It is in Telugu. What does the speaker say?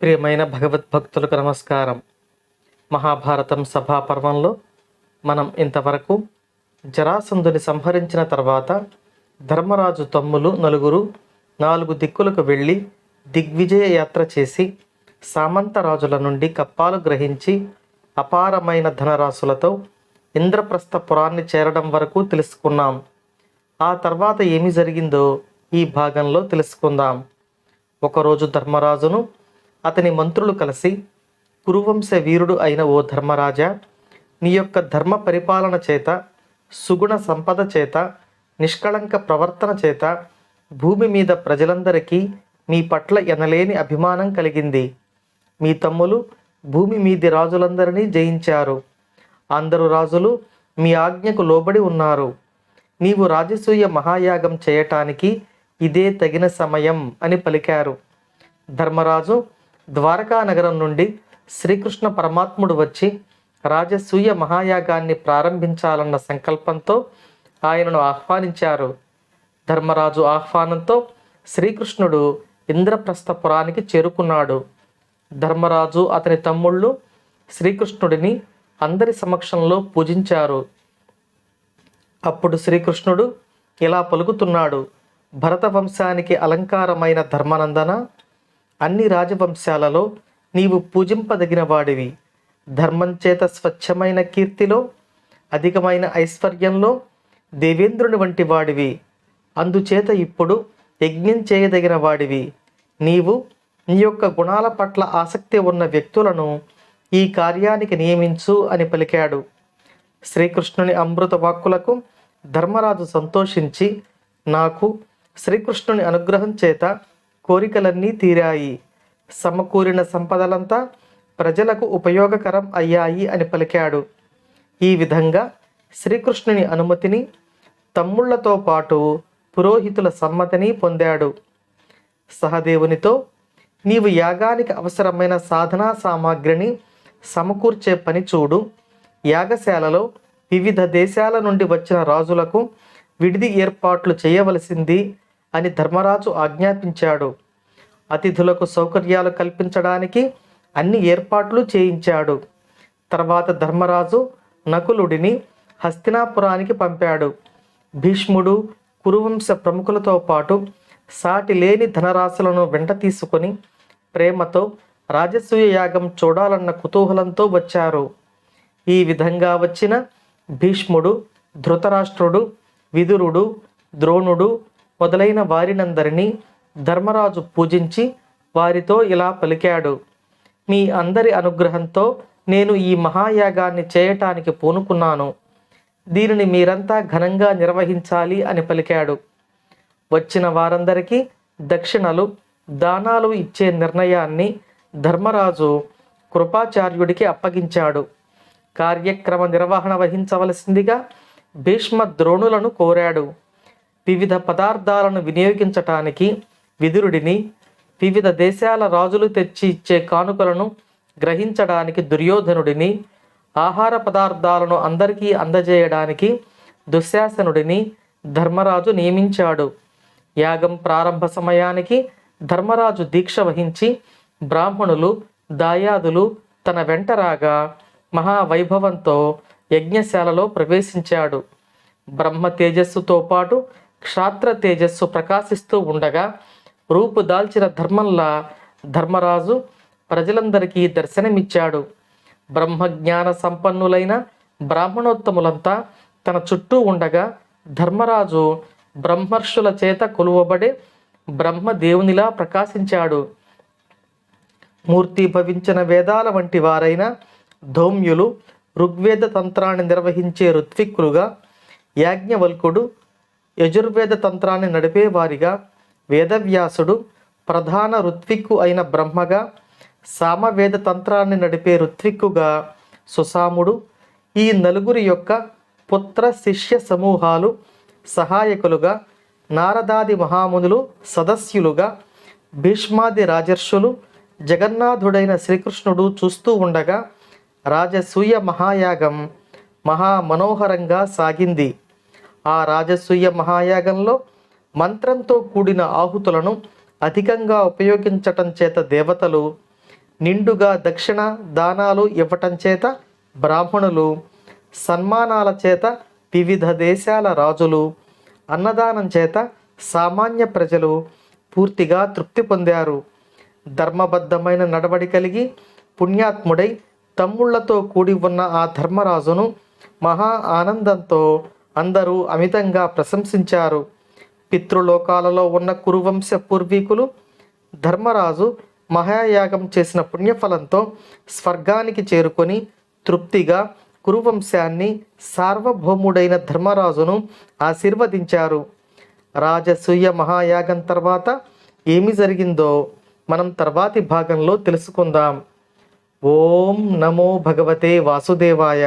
ప్రియమైన భగవద్భక్తులకు నమస్కారం. మహాభారతం సభాపర్వంలో మనం ఇంతవరకు జరాసంధుని సంహరించిన తర్వాత ధర్మరాజు తమ్ములు నలుగురు 4 దిక్కులకు వెళ్ళి దిగ్విజయ యాత్ర చేసి సామంతరాజుల నుండి కప్పాలు గ్రహించి అపారమైన ధనరాశులతో ఇంద్రప్రస్థపురాన్ని చేరడం వరకు తెలుసుకున్నాం. ఆ తర్వాత ఏమి జరిగిందో ఈ భాగంలో తెలుసుకుందాం. ఒకరోజు ధర్మరాజును అతని మంత్రులు కలిసి, కురువంశ వీరుడు అయిన ఓ ధర్మరాజా, నీ యొక్క ధర్మ పరిపాలన చేత, సుగుణ సంపద చేత, నిష్కళంక ప్రవర్తన చేత భూమి మీద ప్రజలందరికీ మీ పట్ల ఎనలేని అభిమానం కలిగింది. మీ తమ్ములు భూమి మీది రాజులందరినీ జయించారు. అందరు రాజులు మీ ఆజ్ఞకు లోబడి ఉన్నారు. నీవు రాజసూయ మహాయాగం చేయటానికి ఇదే తగిన సమయం అని పలికారు. ధర్మరాజు ద్వారకా నగరం నుండి శ్రీకృష్ణ పరమాత్ముడు వచ్చి రాజసూయ మహాయాగాన్ని ప్రారంభించాలన్న సంకల్పంతో ఆయనను ఆహ్వానించారు. ధర్మరాజు ఆహ్వానంతో శ్రీకృష్ణుడు ఇంద్రప్రస్థపురానికి చేరుకున్నాడు. ధర్మరాజు అతని తమ్ముళ్ళు శ్రీకృష్ణుడిని అందరి సమక్షంలో పూజించారు. అప్పుడు శ్రీకృష్ణుడు ఇలా పలుకుతున్నాడు: భరత వంశానికి అలంకారమైన ధర్మనందన, అన్ని రాజవంశాలలో నీవు పూజింపదగిన వాడివి. ధర్మం చేత స్వచ్ఛమైన కీర్తిలో, అధికమైన ఐశ్వర్యంలో దేవేంద్రుని వంటి వాడివి. అందుచేత ఇప్పుడు యజ్ఞం చేయదగిన వాడివి. నీవు నీ యొక్క గుణాల పట్ల ఆసక్తి ఉన్న వ్యక్తులను ఈ కార్యానికి నియమించు అని పలికాడు. శ్రీకృష్ణుని అమృత వాక్కులకు ధర్మరాజు సంతోషించి, నాకు శ్రీకృష్ణుని అనుగ్రహం చేత కోరికలన్నీ తీరాయి, సమకూరిన సంపదలంతా ప్రజలకు ఉపయోగకరం అయ్యాయి అని పలికాడు. ఈ విధంగా శ్రీకృష్ణుని అనుమతిని, తమ్ముళ్లతో పాటు పురోహితుల సమ్మతిని పొందాడు. సహదేవునితో, నీవు యాగానికి అవసరమైన సాధనా సామాగ్రిని సమకూర్చే పని చూడు. యాగశాలలో వివిధ దేశాల నుండి వచ్చిన రాజులకు విడిది ఏర్పాట్లు చేయవలసింది అని ధర్మరాజు ఆజ్ఞాపించాడు. అతిథులకు సౌకర్యాలు కల్పించడానికి అన్ని ఏర్పాట్లు చేయించాడు. తర్వాత ధర్మరాజు నకులుడిని హస్తినాపురానికి పంపాడు. భీష్ముడు, కురువంశ ప్రముఖులతో పాటు సాటి లేని ధనరాశులను వెంట తీసుకొని ప్రేమతో రాజసూయ యాగం చూడాలన్న కుతూహలంతో వచ్చారు. ఈ విధంగా వచ్చిన భీష్ముడు, ధృతరాష్ట్రుడు, విదురుడు, ద్రోణుడు మొదలైన వారినందరినీ ధర్మరాజు పూజించి వారితో ఇలా పలికాడు: మీ అందరి అనుగ్రహంతో నేను ఈ మహాయాగాన్ని చేయటానికి పూనుకున్నాను. దీనిని మీరంతా ఘనంగా నిర్వహించాలి అని పలికాడు. వచ్చిన వారందరికీ దక్షిణలు, దానాలు ఇచ్చే నిర్ణయాన్ని ధర్మరాజు కృపాచార్యుడికి అప్పగించాడు. కార్యక్రమ నిర్వహణ వహించవలసిందిగా భీష్మ ద్రోణులను కోరాడు. వివిధ పదార్థాలను వినియోగించటానికి విదురుడిని, వివిధ దేశాల రాజులు తెచ్చి ఇచ్చే కానుకలను గ్రహించడానికి దుర్యోధనుడిని, ఆహార పదార్థాలను అందరికీ అందజేయడానికి దుశ్శాసనుడిని ధర్మరాజు నియమించాడు. యాగం ప్రారంభ సమయానికి ధర్మరాజు దీక్ష వహించి బ్రాహ్మణులు, దాయాదులు తన వెంట రాగా మహావైభవంతో యజ్ఞశాలలో ప్రవేశించాడు. బ్రహ్మ తేజస్సుతో పాటు క్షాత్ర తేజస్సు ప్రకాశిస్తూ ఉండగా రూపు దాల్చిన ధర్మంలా ధర్మరాజు ప్రజలందరికీ దర్శనమిచ్చాడు. బ్రహ్మజ్ఞాన సంపన్నులైన బ్రాహ్మణోత్తములంతా తన చుట్టూ ఉండగా ధర్మరాజు బ్రహ్మర్షుల చేత కొలువబడే బ్రహ్మదేవునిలా ప్రకాశించాడు. మూర్తి భవించిన వేదాల వంటి వారైన ధౌమ్యులు, ఋగ్వేద తంత్రాన్ని నిర్వహించే ఋత్విక్కులుగా, యాజ్ఞవల్కుడు యజుర్వేద తంత్రాన్ని నడిపేవారిగా, వేదవ్యాసుడు ప్రధాన ఋత్విక్కు అయిన బ్రహ్మగా, సామవేద తంత్రాన్ని నడిపే ఋత్విక్కుగా సుసాముడు, ఈ నలుగురి యొక్క పుత్ర శిష్య సమూహాలు సహాయకులుగా, నారదాది మహామునులు సదస్యులుగా, భీష్మాది రాజర్షులు, జగన్నాథుడైన శ్రీకృష్ణుడు చూస్తూ ఉండగా రాజసూయ మహాయాగం మహామనోహరంగా సాగింది. ఆ రాజసూయ మహాయాగంలో మంత్రంతో కూడిన ఆహుతులను అధికంగా ఉపయోగించటం చేత దేవతలు నిండుగా దక్షిణ దానాలు ఇవ్వటం చేత బ్రాహ్మణులు, సన్మానాల చేత వివిధ దేశాల రాజులు, అన్నదానం చేత సామాన్య ప్రజలు పూర్తిగా తృప్తి పొందారు. ధర్మబద్ధమైన నడవడి కలిగి పుణ్యాత్ముడై తమ్ముళ్లతో కూడి ఉన్న ఆ ధర్మరాజును మహా ఆనందంతో అందరూ అమితంగా ప్రశంసించారు. పితృలోకాలలో ఉన్న కురువంశ పూర్వీకులు ధర్మరాజు మహాయాగం చేసిన పుణ్యఫలంతో స్వర్గానికి చేరుకొని తృప్తిగా కురువంశాన్ని, సార్వభౌముడైన ధర్మరాజును ఆశీర్వదించారు. రాజసూయ మహాయాగం తర్వాత ఏమి జరిగిందో మనం తర్వాతి భాగంలో తెలుసుకుందాం. ఓం నమో భగవతే వాసుదేవాయ.